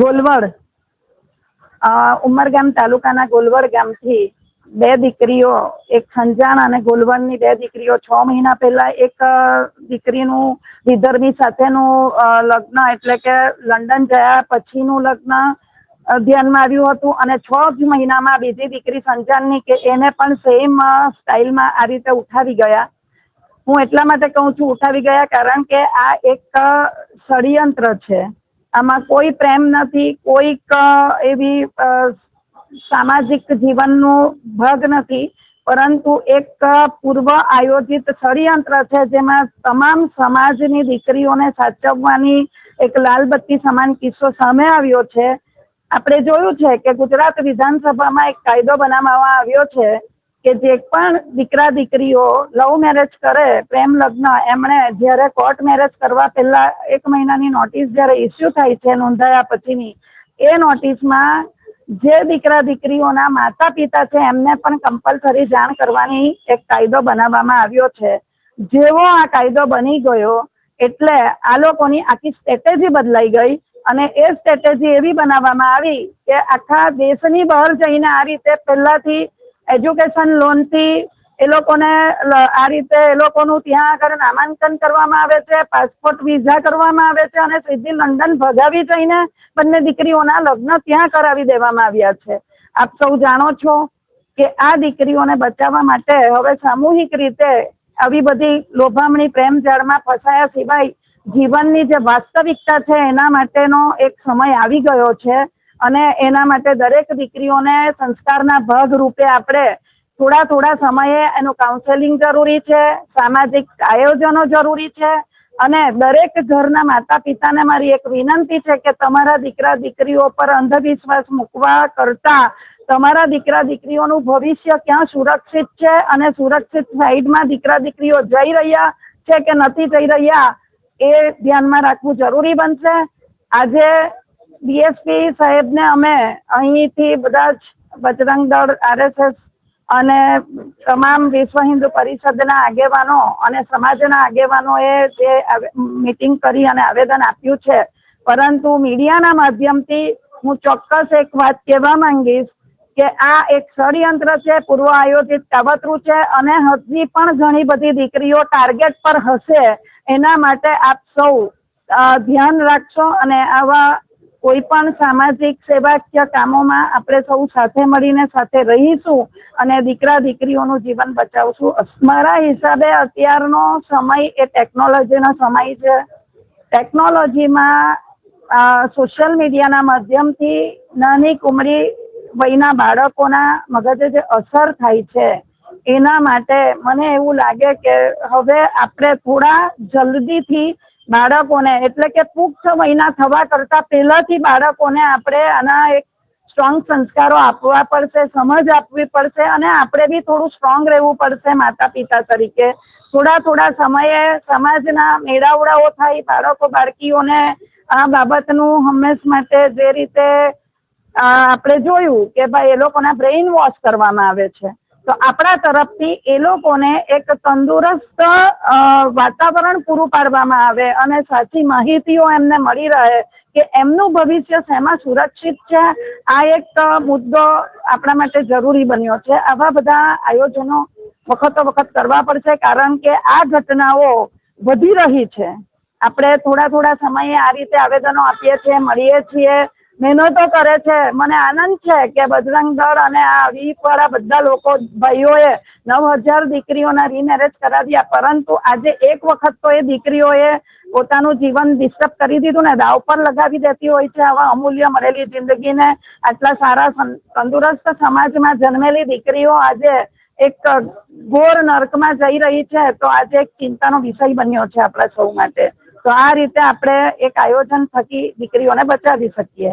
ગોલવડ ઉમરગામ તાલુકાના ગોલવડ ગામથી બે દીકરીઓ, એક ખંજાણ અને ગોલવડની બે દીકરીઓ 6 મહિના પહેલા એક દીકરીનું વિધર્મી સાથેનું લગ્ન એટલે કે લંડન જયા પછીનું લગ્ન ધ્યાનમાં આવ્યું હતું અને 6 મહિનામાં બીજી દીકરી સંજાણની કે એને પણ સેમ સ્ટાઇલમાં આ રીતે ઉઠાવી ગયા. હું એટલા માટે કહું છું ઉઠાવી ગયા કારણ કે આ એક ષડયંત્ર છે. આમાં કોઈ પ્રેમ નથી, કોઈક એવી સામાજિક જીવનનું ભાગ નથી, પરંતુ એક પૂર્વ આયોજિત ષડયંત્ર છે જેમાં તમામ સમાજની દીકરીઓને સાચવવાની એક લાલબત્તી સમાન કિસ્સો સામે આવ્યો છે. આપણે જોયું છે કે ગુજરાત વિધાનસભામાં એક કાયદો બનાવવામાં આવ્યો છે કે જે પણ દીકરા દીકરીઓ લવ મેરેજ કરે, પ્રેમ લગ્ન, એમણે જ્યારે કોર્ટ મેરેજ કરવા પહેલા 1 મહિનાની નોટિસ જ્યારે ઇસ્યુ થાય છે નોંધાયા પછીની, એ નોટિસમાં જે દીકરા દીકરીઓના માતા પિતા છે એમને પણ કમ્પલસરી જાણ કરવાની એક કાયદો બનાવવામાં આવ્યો છે. જેવો આ કાયદો બની ગયો એટલે આ લોકોની આખી સ્ટ્રેટેજી બદલાઈ ગઈ અને એ સ્ટ્રેટેજી એવી બનાવવામાં આવી કે આખા દેશની બહાર જઈને આ રીતે પહેલાથી એજ્યુકેશન લોનથી એ લોકોને આ રીતે એ લોકોનું ત્યાં આગળ નામાંકન કરવામાં આવે છે, પાસપોર્ટ વિઝા કરવામાં આવે છે અને સીધી લંડન ભગાવી જઈને બંને દીકરીઓના લગ્ન ત્યાં કરાવી દેવામાં આવ્યા છે. આપ સૌ જાણો છો કે આ દીકરીઓને બચાવવા માટે હવે સામૂહિક રીતે આવી બધી લોભામણી પ્રેમ જાળમાં ફસાયા સિવાય જીવનની જે વાસ્તવિકતા છે એના માટેનો એક સમય આવી ગયો છે અને એના માટે દરેક દીકરીઓને સંસ્કારના ભાગ રૂપે આપણે થોડા સમયે એનું કાઉન્સેલિંગ જરૂરી છે, સામાજિક આયોજનો જરૂરી છે અને દરેક ઘરના માતા પિતાને મારી એક વિનંતી છે કે તમારા દીકરા દીકરીઓ પર અંધવિશ્વાસ મૂકવા કરતાં તમારા દીકરા દીકરીઓનું ભવિષ્ય ક્યાં સુરક્ષિત છે અને સુરક્ષિત સાઈડમાં દીકરા દીકરીઓ જઈ રહ્યા છે કે નથી જઈ રહ્યા એ ધ્યાનમાં રાખવું જરૂરી બનશે. આજે ડીએસપી સાહેબને અમે અહીંથી બધા જ બજરંગ દળ, RSS અને તમામ વિશ્વ હિન્દુ પરિષદના આગેવાનો અને સમાજના આગેવાનોએ જે મીટિંગ કરી અને આવેદન આપ્યું છે, પરંતુ મીડિયાના માધ્યમથી હું ચોક્કસ એક વાત કહેવા માંગીશ કે આ એક ષડયંત્ર છે, પૂર્વ આયોજિત કાવતરું છે અને હજી પણ ઘણી બધી દીકરીઓ ટાર્ગેટ પર હશે. એના માટે આપ સૌ ધ્યાન રાખશો અને આવા કોઈ પણ સામાજિક સેવાકીય કામોમાં આપણે સૌ સાથે મળીને સાથે રહીશું અને દીકરા દીકરીઓનું જીવન બચાવશું. મારા હિસાબે અત્યારનો સમય એ ટેકનોલોજીનો સમય છે. ટેકનોલોજીમાં સોશિયલ મીડિયાના માધ્યમથી નાની કુમળી વયના બાળકોના મગજે જે અસર થાય છે એના માટે મને એવું લાગે કે હવે આપણે થોડા જલ્દીથી બાળકોને એટલે કે પુખ્ત વયના થવા કરતાં પહેલાથી બાળકોને આપણે આના એક સ્ટ્રોંગ સંસ્કારો આપવા પડશે, સમજ આપવી પડશે અને આપણે બી થોડું સ્ટ્રોંગ રહેવું પડશે માતા પિતા તરીકે. થોડા સમયે સમાજના મેળાવડાઓ થાય, બાળકો બાળકીઓને આ બાબતનું હંમેશ માટે જે રીતે આપણે જોયું કે ભાઈ એ લોકોના બ્રેઇન વોશ કરવામાં આવે છે, તો આપણા તરફથી એ લોકોને એક તંદુરસ્ત વાતાવરણ પૂરું પાડવામાં આવે અને સાચી માહિતીઓ એમને મળી રહે કે એમનું ભવિષ્ય શેમાં સુરક્ષિત છે. આ એક મુદ્દો આપણા માટે જરૂરી બન્યો છે. આવા બધા આયોજનો વખત કરવા પડશે કારણ કે આ ઘટનાઓ વધી રહી છે. આપણે થોડા સમયે આ રીતે આવેદનો આપીએ છીએ, મળીએ છીએ, મહેનતો કરે છે. મને આનંદ છે કે બજરંગ દળ અને આ વીપવાળા બધા લોકો ભાઈઓએ 9000 દીકરીઓના રીમેરેજ કરાવ્યા, પરંતુ આજે એક વખત તો એ દીકરીઓએ પોતાનું જીવન ડિસ્ટર્બ કરી દીધું ને, દાવ પર લગાવી દેતી હોય છે આવા અમૂલ્ય મળેલી જિંદગીને. આટલા સારા તંદુરસ્ત સમાજમાં જન્મેલી દીકરીઓ આજે એક ઘોર નર્કમાં જઈ રહી છે, તો આજે એક ચિંતાનો વિષય બન્યો છે આપણા સૌ માટે. તો આ રીતે આપણે એક આયોજન થકી દીકરીઓને બચાવી શકીએ.